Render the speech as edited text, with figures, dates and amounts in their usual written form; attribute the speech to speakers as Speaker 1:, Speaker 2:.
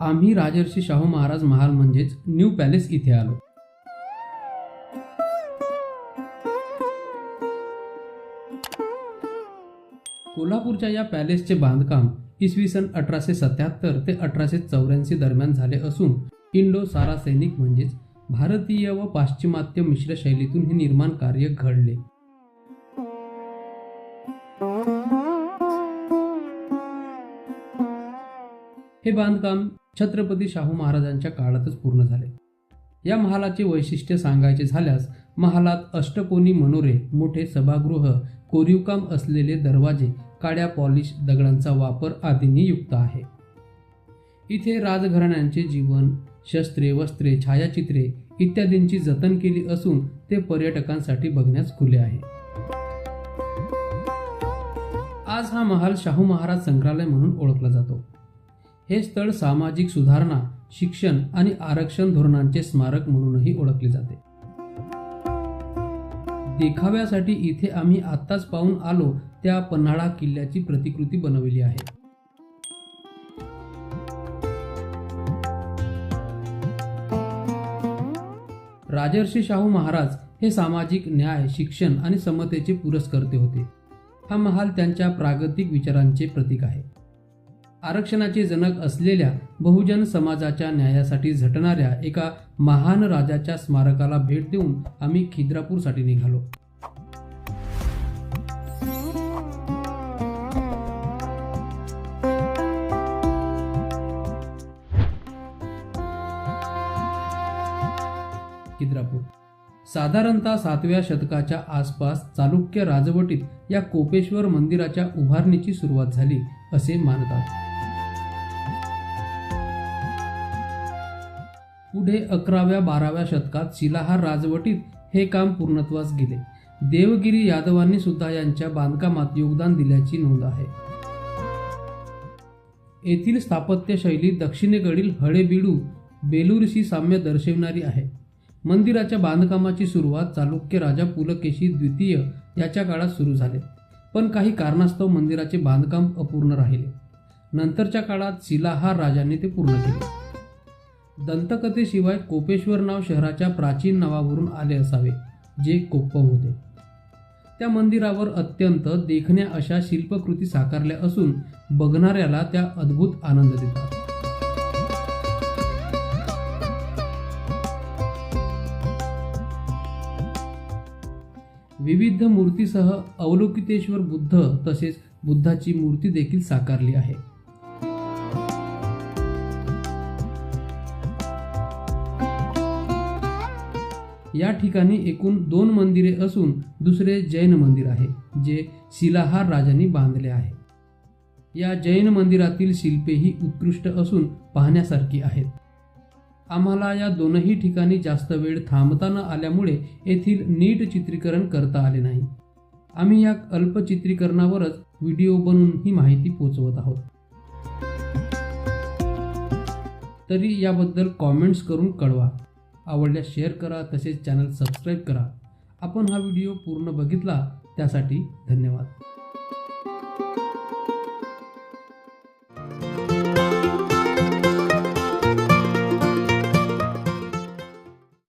Speaker 1: आम्ही राजर्षी शाहू महाराज महाल म्हणजेच new palace इथे आलो। कोल्हापूरच्या या पॅलेसचे बांधकाम इसवी सन 1877 ते 1884 दरम्यान झाले असून इंडो सारा सैनिक म्हणजेच भारतीय व पाश्चिमात्य मिश्र शैलीतून हे निर्माण कार्य घडले। हे बांधकाम छत्रपती शाहू महाराजांच्या काळातच पूर्ण झाले। या महालाचे वैशिष्ट्य सांगायचे झाल्यास महालात अष्टकोनी मनोरे, मोठे सभागृह, कोरीवकाम असलेले दरवाजे, काळ्या पॉलिश दगडांचा वापर आदींनी युक्त आहे। इथे राजघराण्यांचे जीवन, शस्त्रे, वस्त्रे, छायाचित्रे इत्यादींची जतन केली असून ते पर्यटकांसाठी बघण्यास खुले आहे। आज हा महाल शाहू महाराज संग्रहालय म्हणून ओळखला जातो। हे स्थळ सामाजिक सुधारणा, शिक्षण आणि आरक्षण धोरणांचे स्मारक म्हणूनही ओळखले जाते। देखाव्यासाठी इथे आम्ही आत्ताच पाहून आलो त्या पन्हाळा किल्ल्याची प्रतिकृती बनवली आहे। राजर्षी शाहू महाराज हे सामाजिक न्याय, शिक्षण आणि समतेचे पुरस्कर्ते होते। हा महाल त्यांच्या प्रागतिक विचारांचे प्रतीक आहे। आरक्षणाचे जनक असलेल्या बहुजन समाजाच्या न्यायासाठी झटणाऱ्या एका महान राजाच्या स्मारकाला भेट देऊन आम्ही खिद्रापूरसाठी निघालो। खिद्रापूर साधारणतः 7व्या शतकाच्या आसपास चालुक्य राजवटीत या कोपेश्वर मंदिराच्या उभारणीची सुरुवात झाली असे मानतात। पुढे 11व्या-12व्या शतकात शिलाहार राजवटीत हे काम पूर्णत्वास गेले। देवगिरी यादवांनी सुद्धा यांच्या बांधकामात योगदान दिल्याची नोंद आहे। येथील स्थापत्य शैली दक्षिणेकडील हळेबीडू बेलूरशी साम्य दर्शविणारी आहे। मंदिराच्या बांधकामाची सुरुवात चालुक्य राजा पुलकेशी द्वितीय याच्या काळात सुरू झाले, पण काही कारणास्तव मंदिराचे बांधकाम अपूर्ण राहिले। नंतरच्या काळात शिलाहार राजांनी ते पूर्ण केले। दंतकथेशिवाय कोपेश्वर नाव शहराच्या प्राचीन नावावरून आले असावे, जे कोप्पम होते। त्या मंदिरावर अत्यंत देखण्या अशा शिल्पकृती साकारल्या असून बघणाऱ्याला त्या अद्भुत आनंद देतात। विविध मूर्तीसह अवलोकितेश्वर बुद्ध तसेच बुद्धाची मूर्ती देखील साकारली आहे। या ठिकाणी एकूण 2 मंदिरे असून दुसरे जैन मंदिर आहे, जे शिलाहार राजांनी बांधले आहे। या जैन मंदिरातील शिल्पेही उत्कृष्ट असून पाहण्यासारखी आहेत। आम्हाला या दोनही ठिकाणी जास्त वेळ थांबता न आल्यामुळे येथील नीट चित्रीकरण करता आले नाही। आम्ही या अल्प चित्रीकरणावरच व्हिडिओ बनवून ही माहिती पोहोचवत आहोत। तरी याबद्दल कॉमेंट्स करून कळवा। आवडल्यास शेअर करा, तसेच चॅनल सबस्क्राईब करा। आपण हा व्हिडिओ पूर्ण बघितला त्यासाठी धन्यवाद।